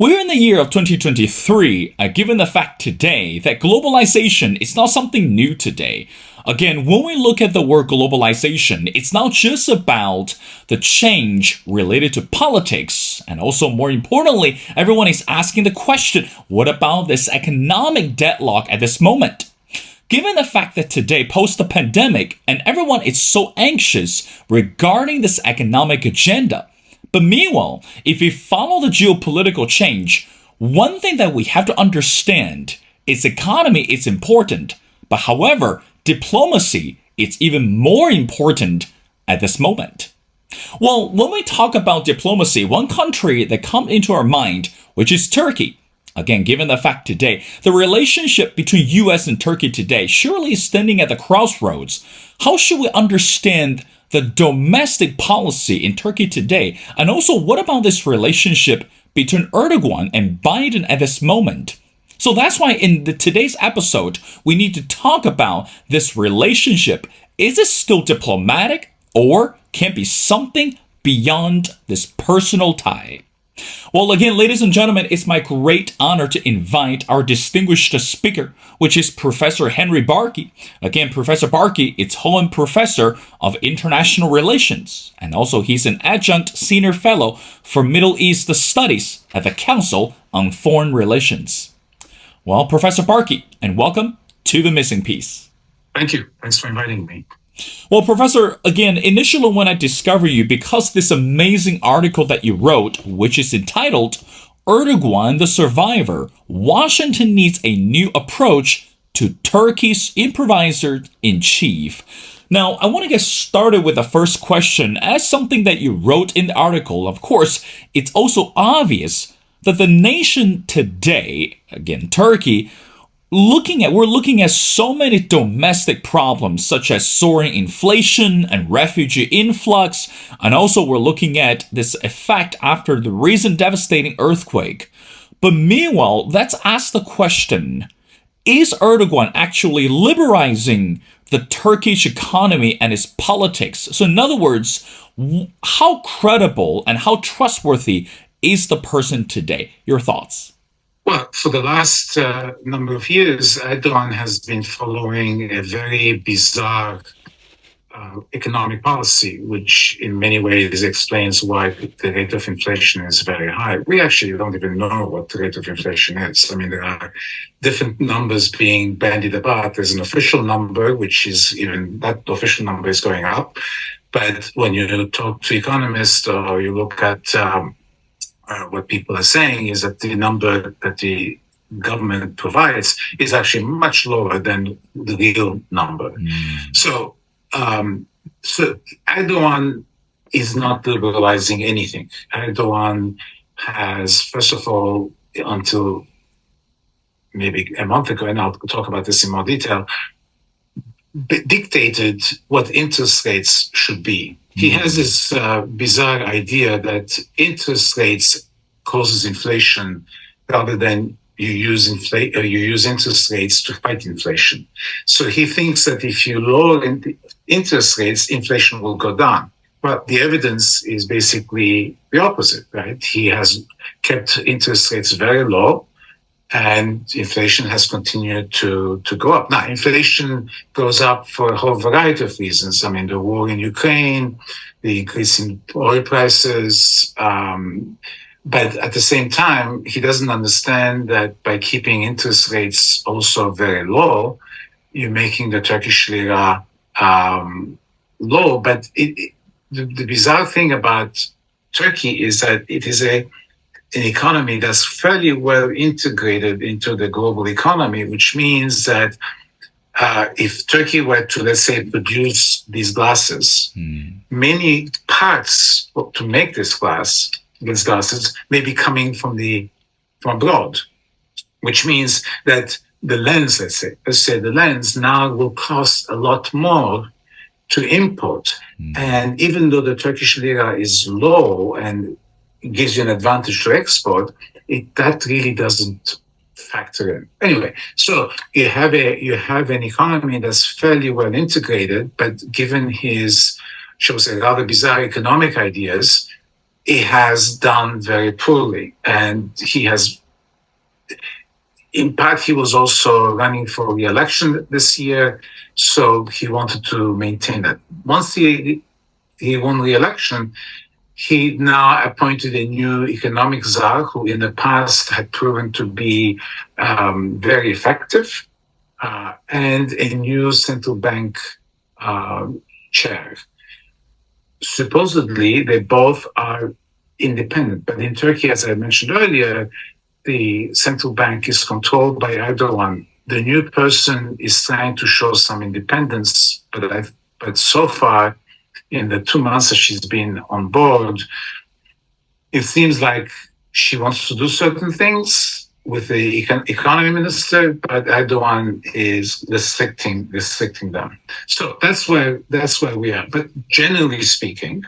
We're in the year of 2023, given the fact today that globalization is not something new today. Again, when we look at the word globalization, it's not just about the change related to politics. And also, more importantly, everyone is asking the question, what about this economic deadlock at this moment? Given the fact that today, post the pandemic, and everyone is so anxious regarding this economic agenda, but meanwhile, if we follow the geopolitical change, one thing that we have to understand is economy is important, but however, diplomacy is even more important at this moment. Well, when we talk about diplomacy, one country that comes into our mind, which is Turkey. Again, given the fact today, the relationship between US and Turkey today surely is standing at the crossroads. How should we understand the domestic policy in Turkey today? And also, what about this relationship between Erdogan and Biden at this moment? So that's why in today's episode, we need to talk about this relationship. Is it still diplomatic or can it be something beyond this personal tie? Well, again, ladies and gentlemen, it's my great honor to invite our distinguished speaker, which is Professor Henri Barkey. Again, Professor Barkey is Cohen Professor of International Relations, and also he's an Adjunct Senior Fellow for Middle East Studies at the Council on Foreign Relations. Well, Professor Barkey, and welcome to The Missing Piece. Thank you. Thanks for inviting me. Well, Professor, again, initially when I discovered you, because this amazing article that you wrote, which is entitled, Erdogan the Survivor, Washington Needs a New Approach to Turkey's Improviser-in-Chief. Now, I want to get started with the first question. As something that you wrote in the article, of course, it's also obvious that the nation today, again, Turkey, we're looking at so many domestic problems such as soaring inflation and refugee influx, and also we're looking at this effect after the recent devastating earthquake. But meanwhile, let's ask the question, is Erdogan actually liberalizing the Turkish economy and its politics? So in other words, how credible and how trustworthy is the person today? Your thoughts? Well, for the last number of years, Erdogan has been following a very bizarre economic policy, which in many ways explains why the rate of inflation is very high. We actually don't even know what the rate of inflation is. I mean, there are different numbers being bandied about. There's an official number, which is even that official number is going up. But when you talk to economists or you look at what people are saying is that the number that the government provides is actually much lower than the real number. So Erdogan is not liberalizing anything. Erdogan has, first of all, until maybe a month ago, and I'll talk about this in more detail, dictated what interest rates should be. He has this bizarre idea that interest rates causes inflation rather than you use interest rates to fight inflation. So he thinks that if you lower interest rates, inflation will go down. But the evidence is basically the opposite, right? He has kept interest rates very low, and inflation has continued to go up. Now, inflation goes up for a whole variety of reasons. I mean, the war in Ukraine, the increase in oil prices. But at the same time, he doesn't understand that by keeping interest rates also very low, you're making the Turkish lira low. But the bizarre thing about Turkey is that it is an economy that's fairly well integrated into the global economy, which means that if Turkey were to, let's say, produce these glasses, many parts to make these glasses may be coming from abroad, which means that the lens, let's say the lens now will cost a lot more to import. And even though the Turkish lira is low and gives you an advantage to export, that really doesn't factor in. Anyway, so you have an economy that's fairly well integrated, but given his, shall we say, rather bizarre economic ideas, he has done very poorly. And he has, in part, he was also running for re-election this year, so he wanted to maintain that. Once he won re-election, he now appointed a new economic czar who in the past had proven to be very effective, and a new central bank chair. Supposedly, they both are independent, but in Turkey, as I mentioned earlier, the central bank is controlled by Erdogan. The new person is trying to show some independence, but so far, in the 2 months that she's been on board, it seems like she wants to do certain things with the economy minister, but Erdogan is restricting them. So that's where we are. But generally speaking,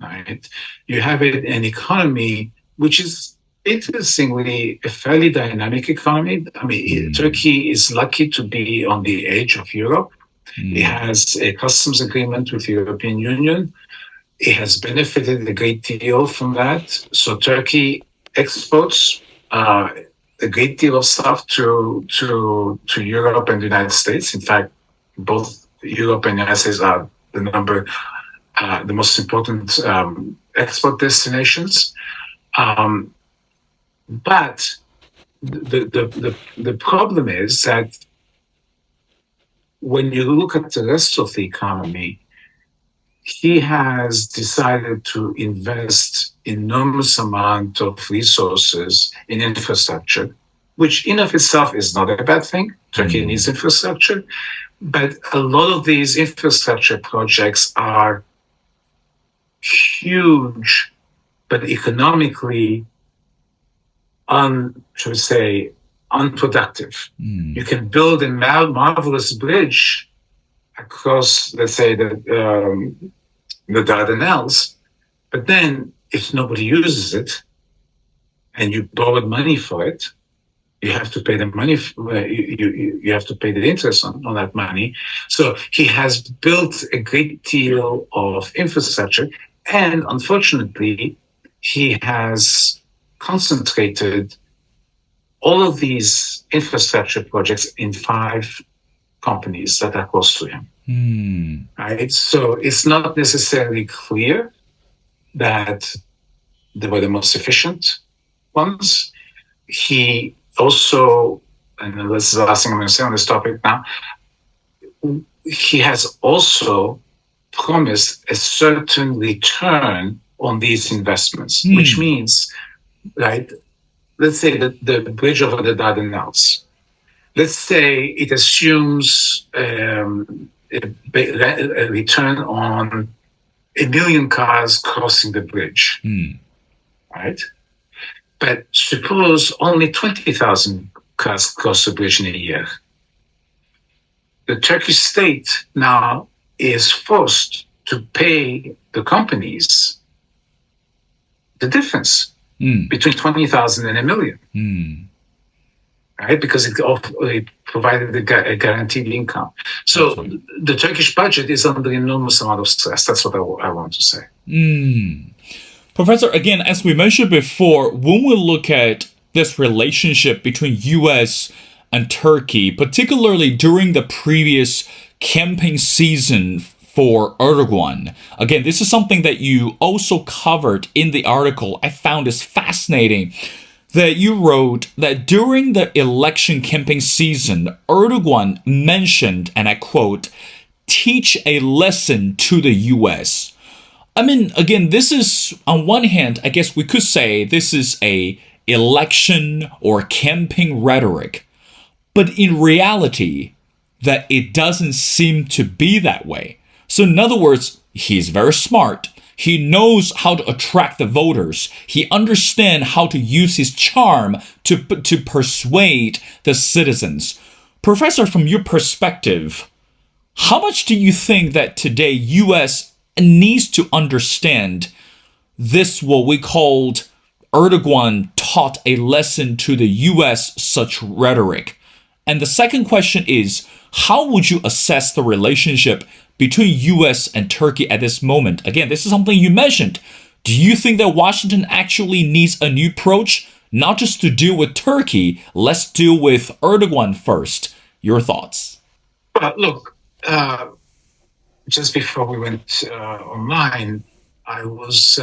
right, you have an economy which is interestingly a fairly dynamic economy. I mean, Turkey is lucky to be on the edge of Europe. It has a customs agreement with the European Union. It has benefited a great deal from that. So Turkey exports a great deal of stuff to Europe and the United States. In fact, both Europe and the United States are the most important export destinations. But the problem is that when you look at the rest of the economy, he has decided to invest enormous amount of resources in infrastructure, which in of itself is not a bad thing. Turkey needs infrastructure, but a lot of these infrastructure projects are huge, but economically unproductive. You can build a marvelous bridge across, let's say, the Dardanelles, but then if nobody uses it and you borrowed money for it, you have to pay the money. You have to pay the interest on that money. So he has built a great deal of infrastructure, and unfortunately, he has concentrated all of these infrastructure projects in 5 companies that are close to him. Right? So it's not necessarily clear that they were the most efficient ones. He also, and this is the last thing I'm going to say on this topic now, he has also promised a certain return on these investments, which means, right, let's say that the bridge over the Dardanelles, let's say it assumes a return on 1 million cars crossing the bridge, right? But suppose only 20,000 cars cross the bridge in a year. The Turkish state now is forced to pay the companies the difference between 20,000 and 1 million, right? Because it provided a guaranteed income. So the Turkish budget is under enormous amount of stress. That's what I want to say. Professor, again, as we mentioned before, when we look at this relationship between U.S. and Turkey, particularly during the previous campaign season for Erdogan. Again, this is something that you also covered in the article. I found this fascinating, that you wrote that during the election campaign season, Erdogan mentioned, and I quote, "teach a lesson to the U.S." I mean, again, this is, on one hand, I guess we could say this is a election or campaign rhetoric, but in reality, that it doesn't seem to be that way. So in other words, he's very smart. He knows how to attract the voters. He understands how to use his charm to persuade the citizens. Professor, from your perspective, how much do you think that today U.S. needs to understand this, what we called Erdogan taught a lesson to the U.S. such rhetoric? And the second question is, how would you assess the relationship between U.S. and Turkey at this moment? Again, this is something you mentioned. Do you think that Washington actually needs a new approach, not just to deal with Turkey? Let's deal with Erdogan first. Your thoughts? Look, just before we went online, I was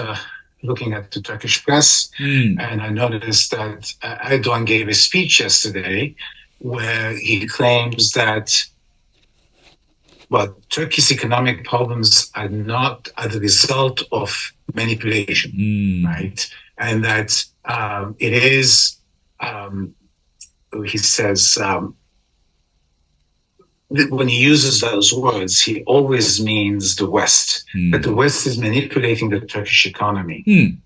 looking at the Turkish press, and I noticed that Erdogan gave a speech yesterday where he claims that, well, Turkey's economic problems are the result of manipulation, right? And that it is, he says, when he uses those words, he always means the West, that the West is manipulating the Turkish economy.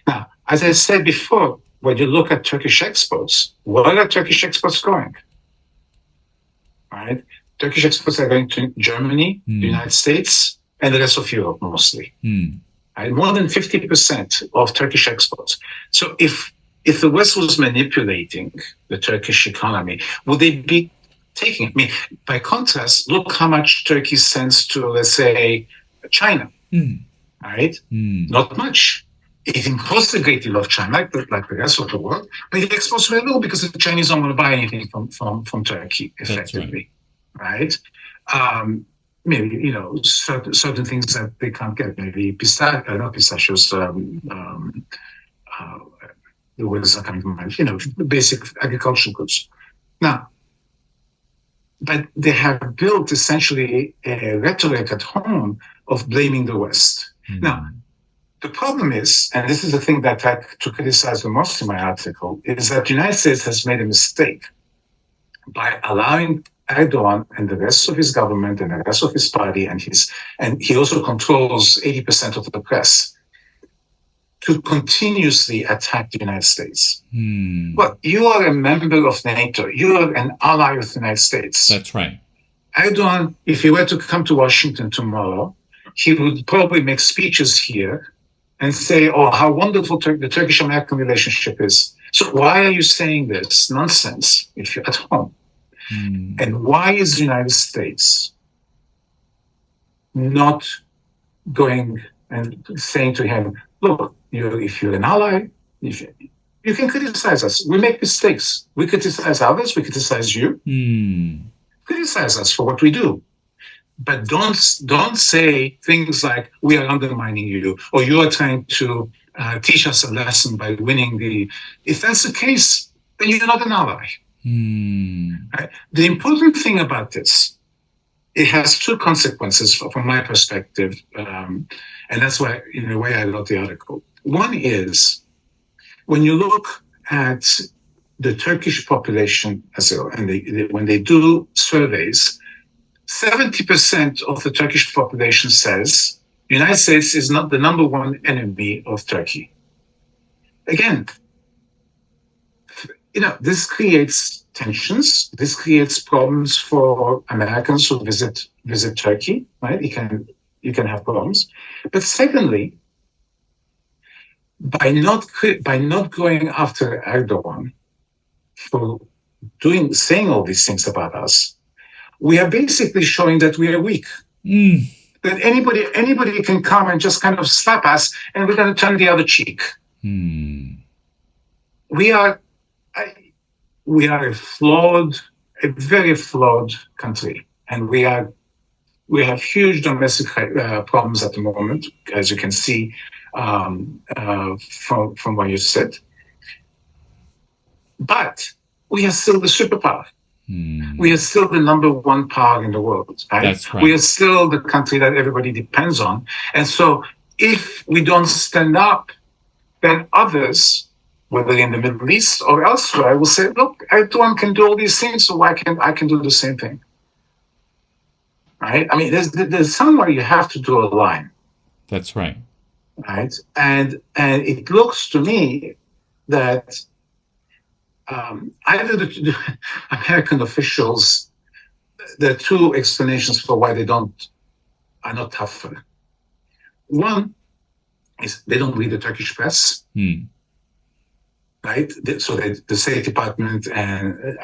Now, as I said before, when you look at Turkish exports, where are Turkish exports going? Right? Turkish exports are going to Germany, the United States, and the rest of Europe mostly. Right? More than 50% of Turkish exports. So if the West was manipulating the Turkish economy, would they be taking it? I mean, by contrast, look how much Turkey sends to, let's say, China. Right? Not much. It imports a great deal of China, like the rest of the world, but it exports very little because the Chinese don't want to buy anything from Turkey, effectively. Right? Maybe, certain things that they can't get, maybe pistachios, the words are coming to mind, basic agricultural goods. Now, but they have built essentially a rhetoric at home of blaming the West. Now, the problem is, and this is the thing that I had to criticize the most in my article, is that the United States has made a mistake by allowing Erdogan and the rest of his government and the rest of his party, and he also controls 80% of the press, to continuously attack the United States. Well, you are a member of NATO. You are an ally of the United States. That's right. Erdogan, if he were to come to Washington tomorrow, he would probably make speeches here and say, oh, how wonderful the Turkish-American relationship is. So why are you saying this nonsense if you're at home? And why is the United States not going and saying to him, look, if you're an ally, you can criticize us. We make mistakes. We criticize others. We criticize you. Criticize us for what we do. But don't say things like, we are undermining you, or you are trying to teach us a lesson by winning the... If that's the case, then you're not an ally. Right? The important thing about this, it has two consequences from my perspective, and that's why, in a way, I wrote the article. One is, when you look at the Turkish population when they do surveys, 70% of the Turkish population says the United States is not the number one enemy of Turkey. Again, this creates tensions. This creates problems for Americans who visit Turkey. Right? You can have problems. But secondly, by not going after Erdogan for saying all these things about us, we are basically showing that we are weak. That anybody can come and just kind of slap us, and we're going to turn the other cheek. We are a very flawed country, and we have huge domestic problems at the moment, as you can see from what you said. But we are still the superpower. We are still the number one power in the world. Right? That's right. We are still the country that everybody depends on. And so if we don't stand up, then others, whether in the Middle East or elsewhere, will say, look, Erdogan can do all these things, so why can't I do the same thing? Right? I mean, there's somewhere you have to do a line. That's right. Right? And it looks to me that either the American officials, there are two explanations for why they are not tougher. One is they don't read the Turkish press, right? So the State Department and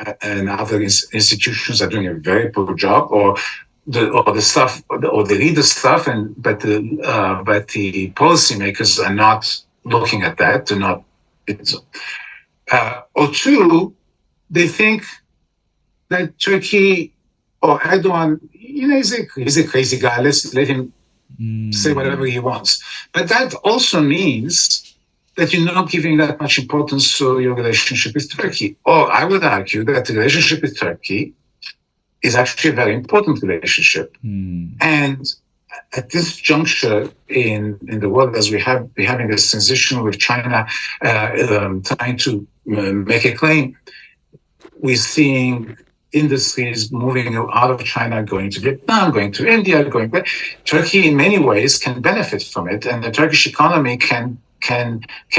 other institutions are doing a very poor job, or the stuff or they read the stuff, but the policymakers are not looking at that. They're not. Or two, they think that Turkey or Erdogan, he's a crazy guy. Let's let him say whatever he wants. But that also means that you're not giving that much importance to your relationship with Turkey. Or I would argue that the relationship with Turkey is actually a very important relationship. And at this juncture in the world, as we're having this transition with China trying to make a claim, we're seeing industries moving out of China, going to Vietnam, going to India, going back. Turkey, in many ways, can benefit from it, and the Turkish economy can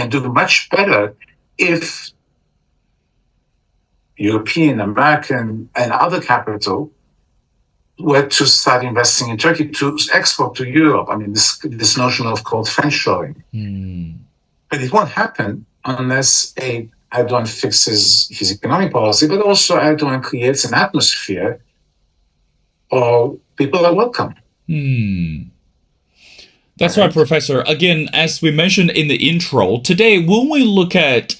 do much better if European, American, and other capital were to start investing in Turkey to export to Europe. I mean, this notion of called friendshoring. But it won't happen unless Erdogan fixes his economic policy, but also Erdogan creates an atmosphere or people are welcome. That's right, Professor. Again, as we mentioned in the intro, today when we look at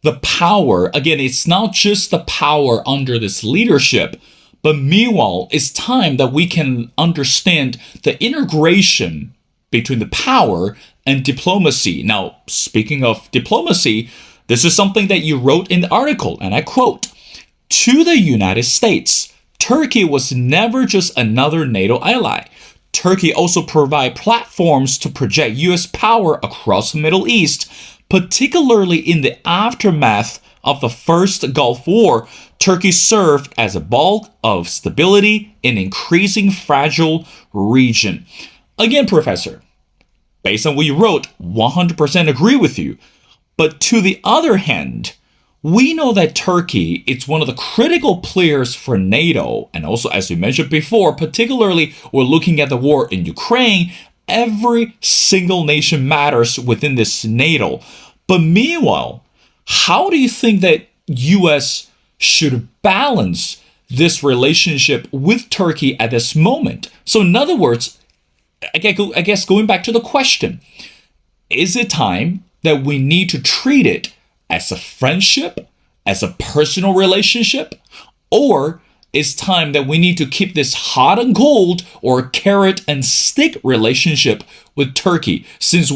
the power, again, it's not just the power under this leadership, but meanwhile, it's time that we can understand the integration between the power and diplomacy. Now, speaking of diplomacy, this is something that you wrote in the article, and I quote, "To the United States, Turkey was never just another NATO ally. Turkey also provided platforms to project U.S. power across the Middle East, particularly in the aftermath of the first Gulf War. Turkey served as a bulk of stability in an increasing fragile region." Again, Professor, based on what you wrote, 100% agree with you. But to the other hand, we know that Turkey is one of the critical players for NATO. And also, as we mentioned before, particularly we're looking at the war in Ukraine, every single nation matters within this NATO. But meanwhile, how do you think that U.S. should balance this relationship with Turkey at this moment? So in other words, I guess going back to the question, is it time that we need to treat it as a friendship, as a personal relationship, or it's time that we need to keep this hot and cold or carrot and stick relationship with Turkey, since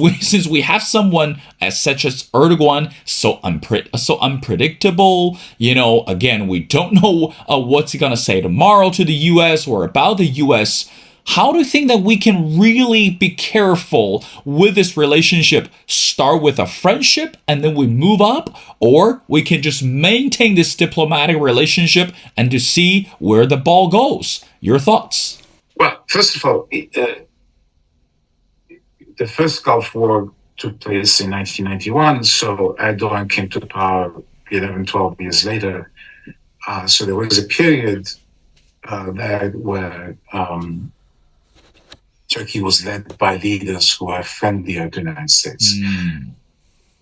we have someone as such as Erdogan, so unpredictable. Again, we don't know what's he gonna say tomorrow to the U.S. or about the U.S. How do you think that we can really be careful with this relationship? Start with a friendship and then we move up, or we can just maintain this diplomatic relationship and to see where the ball goes. Your thoughts? Well, first of all, the first Gulf War took place in 1991, so Erdogan came to power 11, 12 years later. So there was a period there where Turkey was led by leaders who are friendlier to the United States.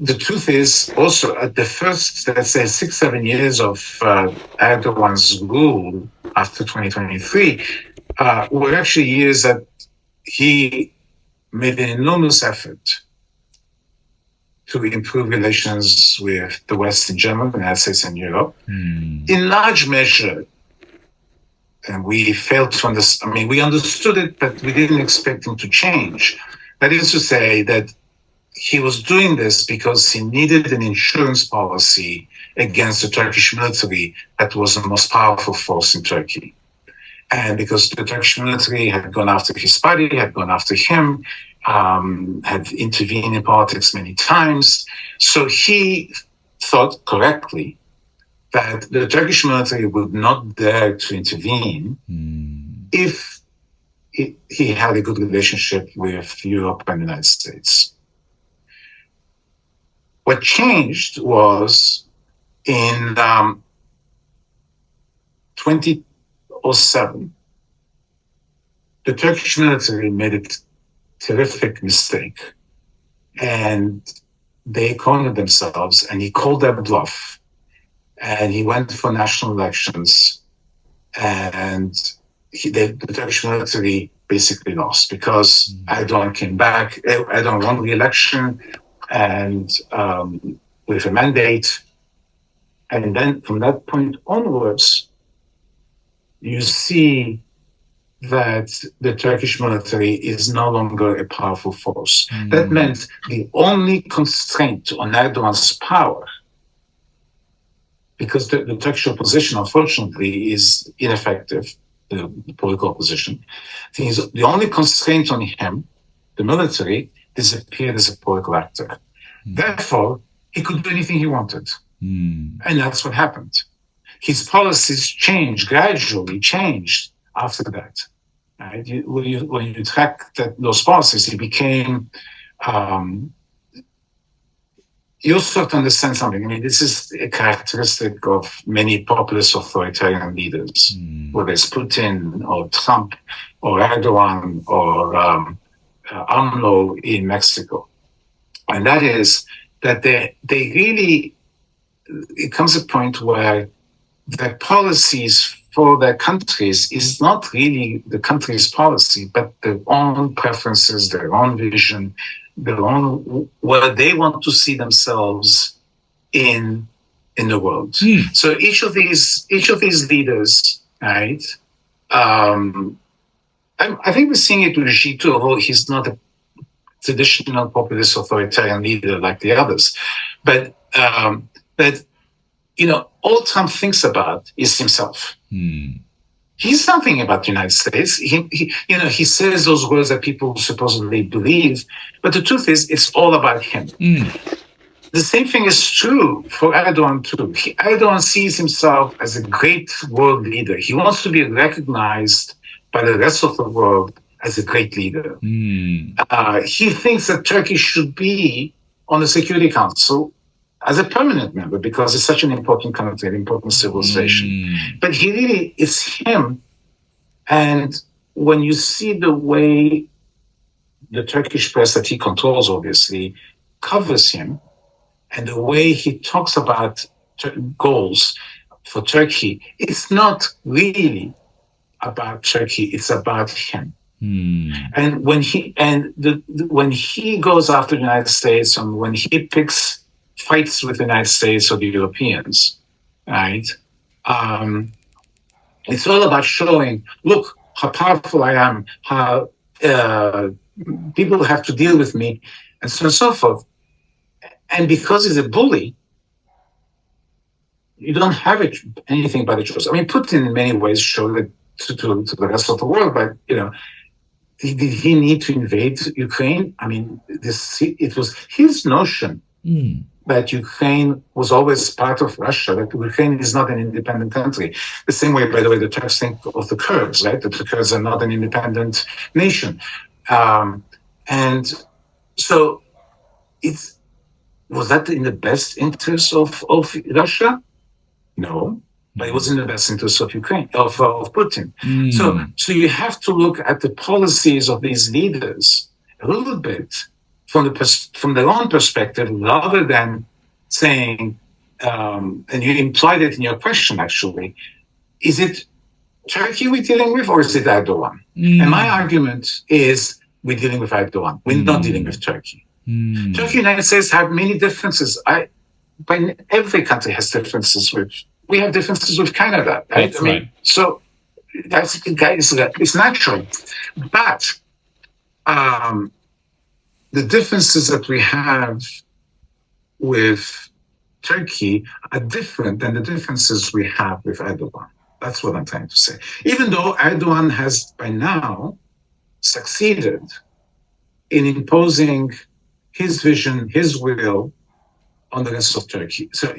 The truth is also at the first, let's say, 6-7 years of Erdogan's rule after 2023 were actually years that he made an enormous effort to improve relations with the West in general, the United States and Europe. In large measure, and we failed to understand, we understood it, but we didn't expect him to change. That is to say that he was doing this because he needed an insurance policy against the Turkish military that was the most powerful force in Turkey. And because the Turkish military had gone after his party, had gone after him, had intervened in politics many times. So he thought correctly that the Turkish military would not dare to intervene if he had a good relationship with Europe and the United States. What changed was in 2007, the Turkish military made a terrific mistake, and they cornered themselves, and he called their bluff, and he went for national elections, and the Turkish military basically lost because Erdogan came back. Erdogan won the election, and with a mandate. And then from that point onwards, you see that the Turkish military is no longer a powerful force. That meant the only constraint on Erdogan's power, because the Turkish opposition, unfortunately, is ineffective, the political opposition. The only constraint on him, the military, disappeared as a political actor. Therefore, he could do anything he wanted. And that's what happened. His policies gradually changed after that. Right? When you track those policies, he became. You also have to understand something. I mean, this is a characteristic of many populist authoritarian leaders, whether it's Putin or Trump or Erdogan or AMLO in Mexico. And that is that they really, it comes a point where their policies for their countries is not really the country's policy, but their own preferences, their own vision, their own where they want to see themselves in the world. So each of these leaders, right? I think we're seeing it with Xi too, although he's not a traditional populist authoritarian leader like the others, but all Trump thinks about is himself. He's not thinking about the United States. He says those words that people supposedly believe, but the truth is, it's all about him. The same thing is true for Erdogan too. Erdogan sees himself as a great world leader. He wants to be recognized by the rest of the world as a great leader. He thinks that Turkey should be on the Security Council as a permanent member because it's such an important country, an important civilization. But it's him. And when you see the way the Turkish press that he controls, obviously, covers him, and the way he talks about goals for Turkey, it's not really about Turkey, it's about him. And when he goes after the United States, and when he fights with the United States or the Europeans, right? It's all about showing, look how powerful I am, how people have to deal with me, and so on and so forth. And because he's a bully, you don't have anything but a choice. I mean, Putin in many ways showed it to the rest of the world, but did he need to invade Ukraine? I mean, it was his notion that Ukraine was always part of Russia, that Ukraine is not an independent country. The same way, by the way, the Turks think of the Kurds, right? That the Kurds are not an independent nation. And so was that in the best interest of Russia? No, but it was in the best interest of Ukraine, of Putin. So you have to look at the policies of these leaders a little bit from their own perspective, rather than saying, and you implied it in your question actually, is it Turkey we're dealing with or is it Erdogan? And my argument is we're dealing with Erdogan. We're not dealing with Turkey. Turkey and the United States have many differences. Every country has differences we have differences with Canada. Right? That's right. So it's natural. But the differences that we have with Turkey are different than the differences we have with Erdogan. That's what I'm trying to say. Even though Erdogan has by now succeeded in imposing his vision, his will on the rest of Turkey. So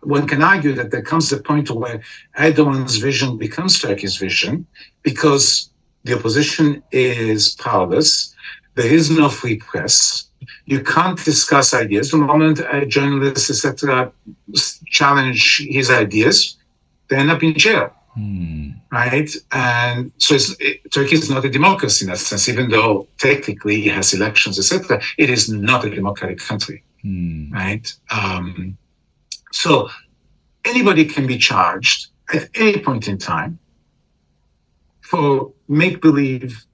one can argue that there comes a point where Erdogan's vision becomes Turkey's vision because the opposition is powerless. There is no free press. You can't discuss ideas. The moment a journalist, etc., challenge his ideas, they end up in jail. Right? And so Turkey is not a democracy in that sense, even though technically it has elections, etc. It is not a democratic country. Right? So anybody can be charged at any point in time for make-believe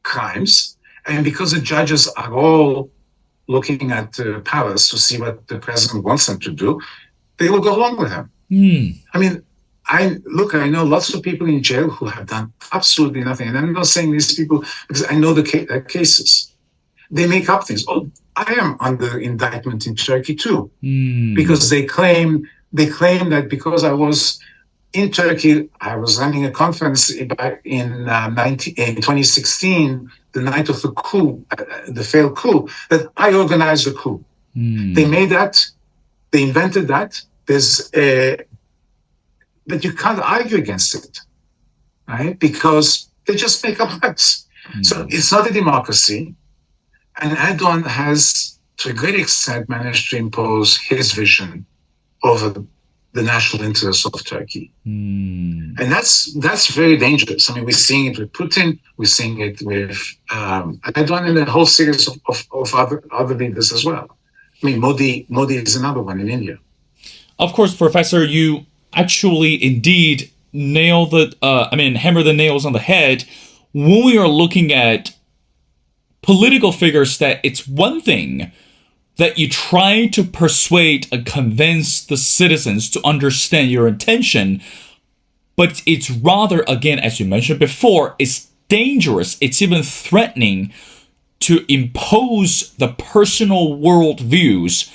crimes, and because the judges are all looking at the palace to see what the president wants them to do, they will go along with him. I mean, I know lots of people in jail who have done absolutely nothing. And I'm not saying these people because I know the cases. They make up things. Oh, I am under indictment in Turkey too, because they claim that because I was in Turkey, I was running a conference in 2016, the night of the coup, the failed coup, that I organized the coup. They made that, they invented that. But you can't argue against it, right? Because they just make up facts. So it's not a democracy. And Erdogan has, to a great extent, managed to impose his vision over the national interests of Turkey. And that's very dangerous. I mean, we're seeing it with Putin, we're seeing it with Erdogan and a whole series of other leaders as well. I mean, Modi is another one in India. Of course, Professor, you actually indeed hammer the nails on the head when we are looking at political figures, that it's one thing that you try to persuade and convince the citizens to understand your intention, but it's rather, again, as you mentioned before, it's dangerous, it's even threatening to impose the personal worldviews,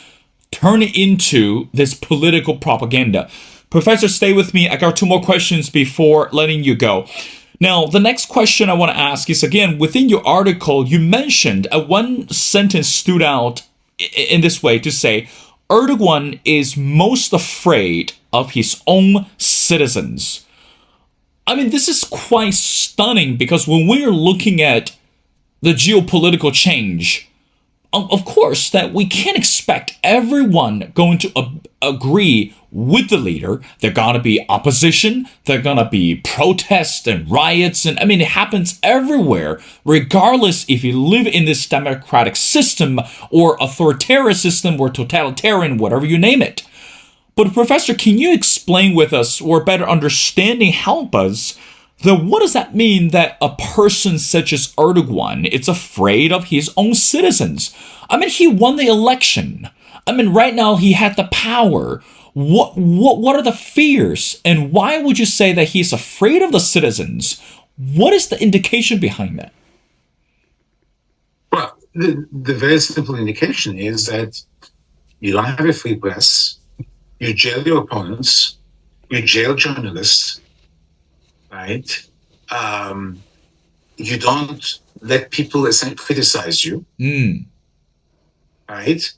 turn it into this political propaganda. Professor, stay with me. I got two more questions before letting you go. Now, the next question I want to ask is, again, within your article, you mentioned one sentence stood out in this way to say, Erdogan is most afraid of his own citizens. I mean, this is quite stunning because when we're looking at the geopolitical change, of course, that we can't expect everyone going to agree with the leader. There's going to be opposition. There's going to be protests and riots. And I mean, it happens everywhere, regardless if you live in this democratic system or authoritarian system or totalitarian, whatever you name it. But Professor, can you explain with us, or better understanding help us, what does that mean that a person such as Erdogan is afraid of his own citizens? I mean, he won the election. I mean, right now he had the power. What are the fears? And why would you say that he's afraid of the citizens? What is the indication behind that? Well, the very simple indication is that you don't have a free press, you jail your opponents, you jail journalists, right? You don't let people criticize you, right?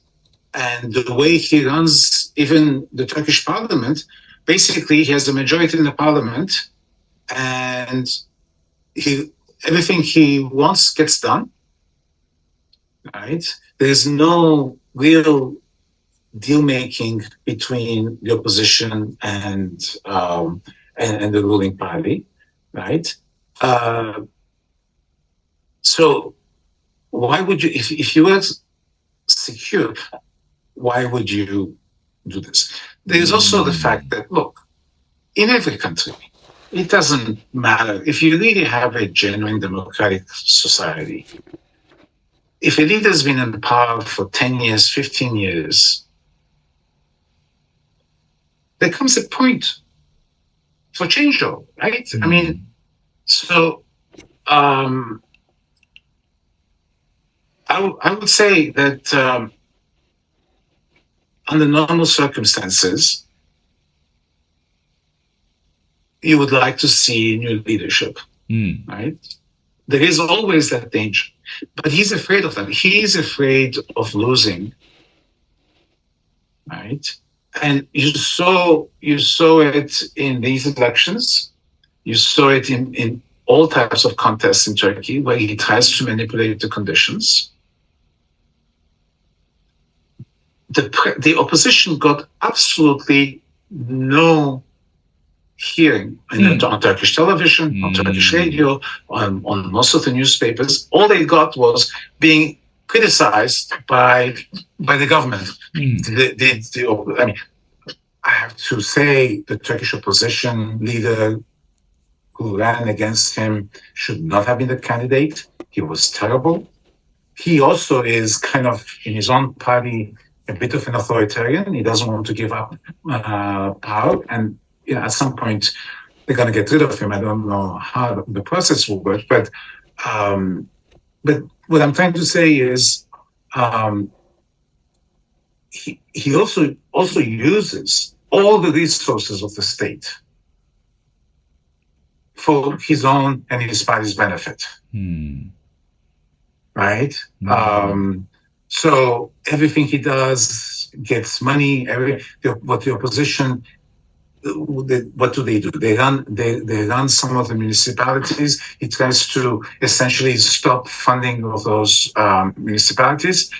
And the way he runs even the Turkish parliament, basically he has a majority in the parliament and everything he wants gets done, right? There's no real deal-making between the opposition and the ruling party, right? So why would you, if you were secure, why would you do this? There's also the fact that, look, in every country, it doesn't matter. If you really have a genuine democratic society, if a leader has been in power for 10 years, 15 years, there comes a point for change, though, right? I mean, so I would say that under normal circumstances, you would like to see new leadership, right? There is always that danger, but he's afraid of that. He is afraid of losing, right? And you saw it in these elections. You saw it in all types of contests in Turkey where he tries to manipulate the conditions. The opposition got absolutely no hearing on Turkish television, on Turkish radio, on most of the newspapers. All they got was being criticized by the government. I mean, I have to say the Turkish opposition leader who ran against him should not have been the candidate. He was terrible. He also is kind of, in his own party, a bit of an authoritarian. He doesn't want to give up power. And at some point, they're going to get rid of him. I don't know how the process will work. But what I'm trying to say is he also uses all the resources of the state for his own and his party's benefit. Right? So everything he does gets money. What the opposition, what do? They run some of the municipalities. He tries to essentially stop funding of those municipalities.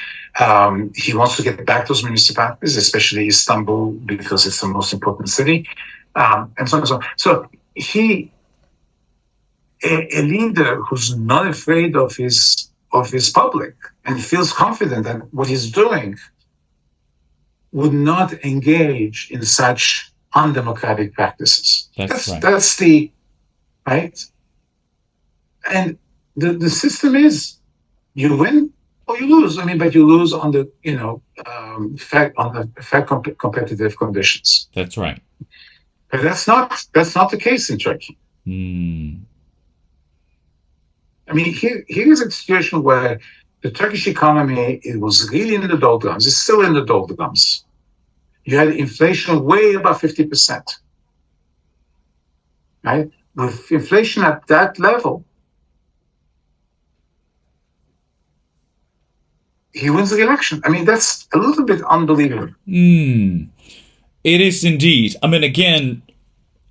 He wants to get back those municipalities, especially Istanbul, because it's the most important city, and so on and so on. So a leader who's not afraid of his public and feels confident that what he's doing would not engage in such undemocratic practices. That's right. That's the right. And the system is you win or you lose. I mean, but you lose on the fair competitive conditions. That's right. But that's not the case in Turkey. I mean, here is a situation where the Turkish economy, it was really in the doldrums. It's still in the doldrums. You had inflation way above 50%. Right? With inflation at that level, he wins the election. I mean, that's a little bit unbelievable. It is indeed. I mean, again,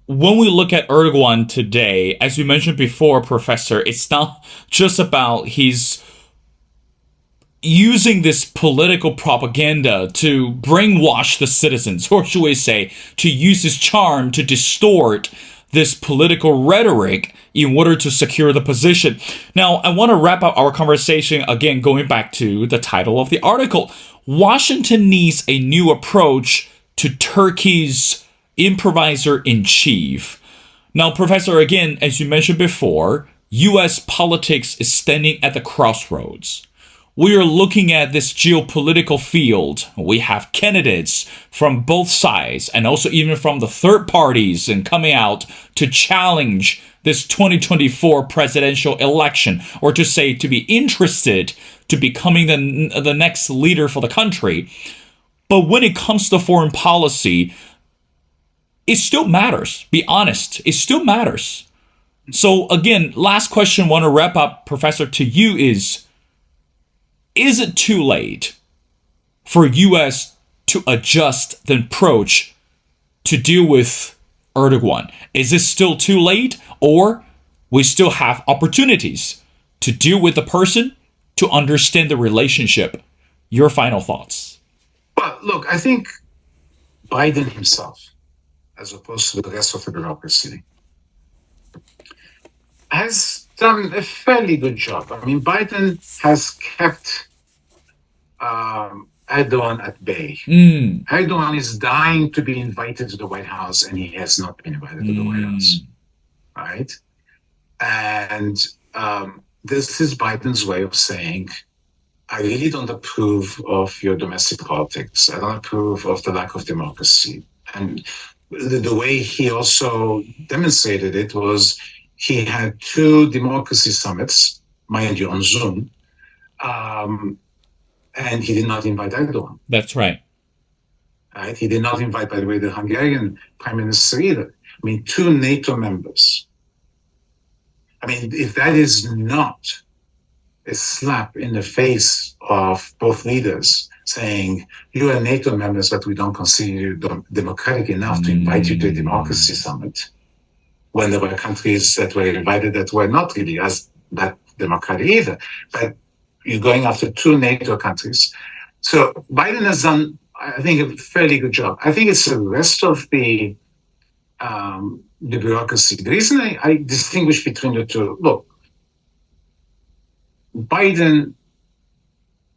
when we look at Erdogan today, as you mentioned before, Professor, it's not just about he's using this political propaganda to brainwash the citizens, or should we say, to use his charm to distort this political rhetoric in order to secure the position. Now, I want to wrap up our conversation again, going back to the title of the article. Washington needs a new approach to Turkey's improviser-in-chief. Now, Professor, again, as you mentioned before, U.S. politics is standing at the crossroads. We are looking at this geopolitical field. We have candidates from both sides and also even from the third parties and coming out to challenge this 2024 presidential election, or to say to be interested to becoming the next leader for the country. But when it comes to foreign policy, it still matters. Be honest. It still matters. So again, last question I want to wrap up, Professor, to you is it too late for U.S. to adjust the approach to deal with Erdogan? Is it still too late, or we still have opportunities to deal with the person, to understand the relationship? Your final thoughts. Well, look, I think Biden himself, as opposed to the rest of the bureaucracy, has done a fairly good job. I mean, Biden has kept Erdogan at bay. Erdogan is dying to be invited to the White House, and he has not been invited to the White House. Right? And this is Biden's way of saying, I really don't approve of your domestic politics. I don't approve of the lack of democracy. And the way he also demonstrated it was he had 2 democracy summits, mind you, on Zoom, and he did not invite Erdogan. That's right. Right? He did not invite, by the way, the Hungarian prime minister either. I mean, 2 NATO members. I mean, if that is not a slap in the face of both leaders saying, you are NATO members, but we don't consider you democratic enough to invite you to a democracy summit, when there were countries that were invited that were not really as that democratic either. But you're going after 2 NATO countries. So Biden has done, I think, a fairly good job. I think it's the rest of the bureaucracy. The reason I distinguish between the two, look, Biden,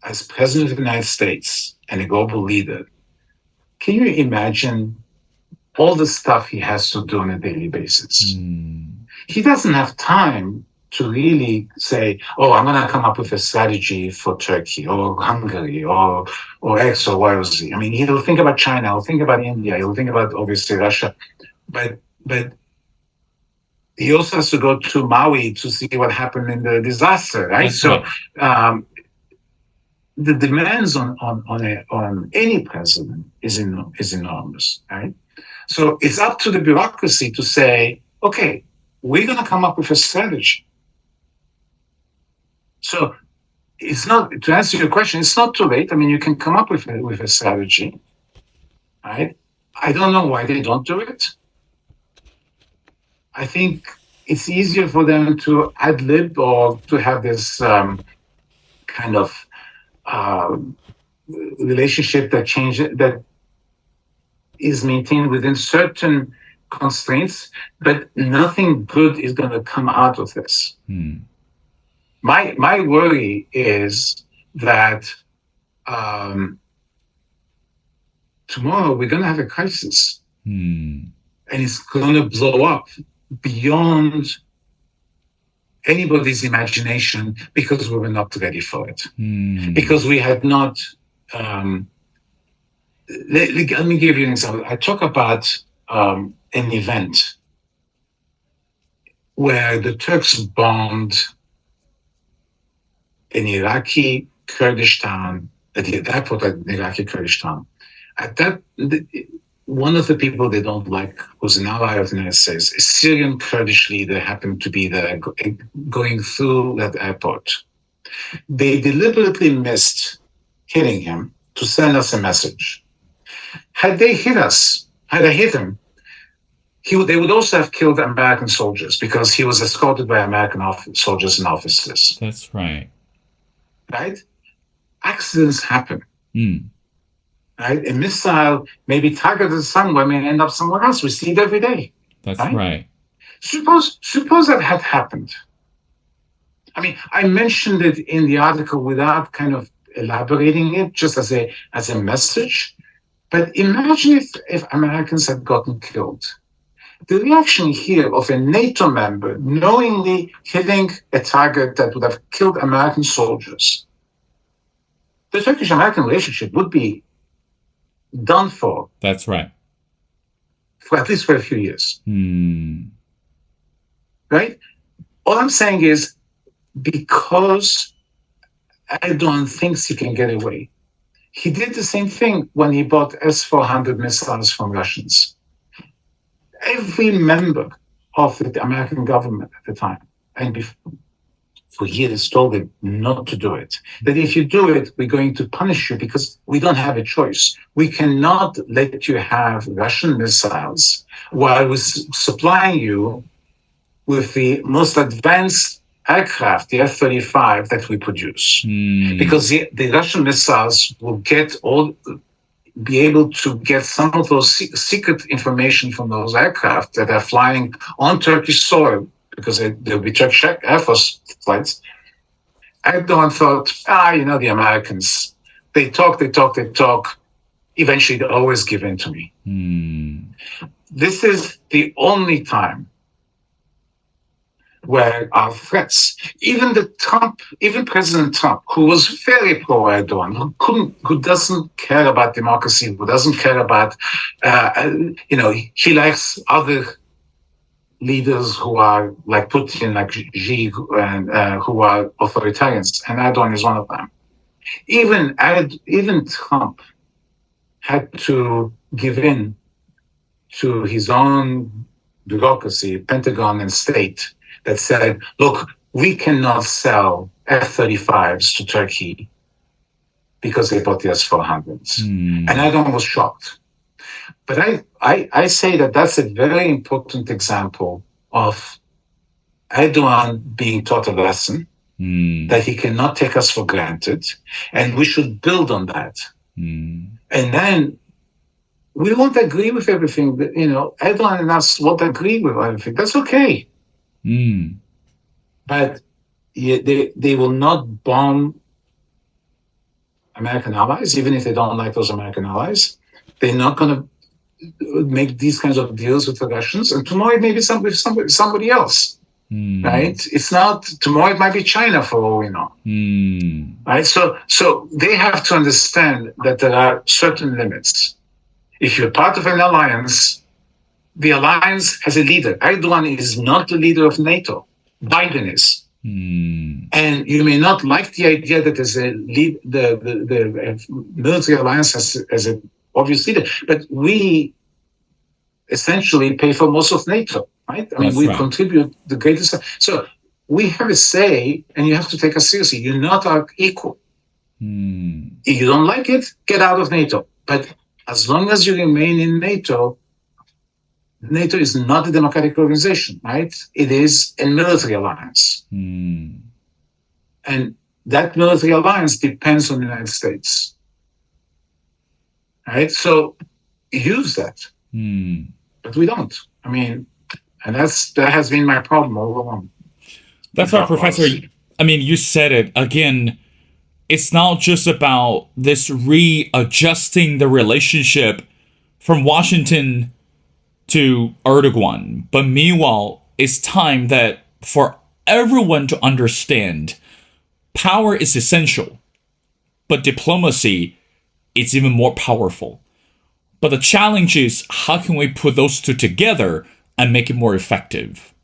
as president of the United States and a global leader, can you imagine all the stuff he has to do on a daily basis. Mm. He doesn't have time to really say, "Oh, I'm going to come up with a strategy for Turkey or Hungary or X or Y or Z." I mean, he'll think about China, he'll think about India, he'll think about obviously Russia, but he also has to go to Maui to see what happened in the disaster, right? That's right. Um, the demands on any president is enormous, right? So it's up to the bureaucracy to say, okay, we're going to come up with a strategy. So it's not, to answer your question, it's not too late. I mean, you can come up with a strategy, right? I don't know why they don't do it. I think it's easier for them to ad lib or to have this kind of uh, relationship that is maintained within certain constraints, but nothing good is going to come out of this. Mm. My worry is that tomorrow we're going to have a crisis, Mm. and it's going to blow up beyond anybody's imagination because we were not ready for it. Mm. Because we had not. Let me give you an example. I talk about an event where the Turks bombed an Iraqi Kurdish town, at the airport at Iraqi Kurdish town. At that, one of the people they don't like, who's an ally of the United States, a Syrian Kurdish leader, happened to be there going through that airport. They deliberately missed hitting him to send us a message. Had they hit us, had I hit him, they would also have killed American soldiers because he was escorted by American soldiers and officers. That's right. Right? Accidents happen. Mm. Right? A missile may be targeted somewhere, may end up somewhere else. We see it every day. That's right. Suppose that had happened. I mean, I mentioned it in the article without kind of elaborating it, just as a message. But imagine if Americans had gotten killed. The reaction here of a NATO member knowingly hitting a target that would have killed American soldiers, the Turkish-American relationship would be done for. That's right. For at least for a few years. Mm. Right? All I'm saying is because Erdogan thinks he can get away, he did the same thing when he bought S-400 missiles from Russians. Every member of the American government at the time and before, for years told him not to do it. That if you do it, we're going to punish you because we don't have a choice. We cannot let you have Russian missiles while we're supplying you with the most advanced aircraft, the F-35 that we produce. Mm. Because the Russian missiles will be able to get some of those secret information from those aircraft that are flying on Turkish soil, because they'll be Turkish Air Force flights. Erdogan thought, the Americans, they talk. Eventually, they always give in to me. Mm. This is the only time where our threats, even President Trump, who was very pro-Erdogan, who doesn't care about democracy, who doesn't care about, he likes other leaders who are like Putin, like Xi, and who are authoritarians, and Erdogan is one of them. Even Trump had to give in to his own bureaucracy, Pentagon and state, that said, look, we cannot sell F-35s to Turkey because they bought the S-400s. And Erdogan was shocked. But I say that that's a very important example of Erdogan being taught a lesson, that he cannot take us for granted, and we should build on that. And then we won't agree with everything. Erdogan and us won't agree with everything. That's okay. But they will not bomb American allies, even if they don't like those American allies. They're not going to make these kinds of deals with the Russians, and tomorrow it may be somebody else. Right? It's not tomorrow. It might be China for all we know. Right? So they have to understand that there are certain limits. If you're part of an alliance, the alliance has a leader. Erdogan is not the leader of NATO. Biden is. And you may not like the idea that there's a lead, the military alliance has an obvious leader, but we essentially pay for most of NATO, right? I mean, That's we right. contribute the greatest. So we have a say, and you have to take us seriously. You're not our equal. If you don't like it, get out of NATO. But as long as you remain in NATO, NATO is not a democratic organization, right? It is a military alliance. And that military alliance depends on the United States. Right? So use that. But we don't. I mean, and that has been my problem all along. That's right, Professor. I mean, you said it again. It's not just about this readjusting the relationship from Washington to Erdogan, but meanwhile, it's time that for everyone to understand power is essential, but diplomacy is even more powerful. But the challenge is, how can we put those two together and make it more effective?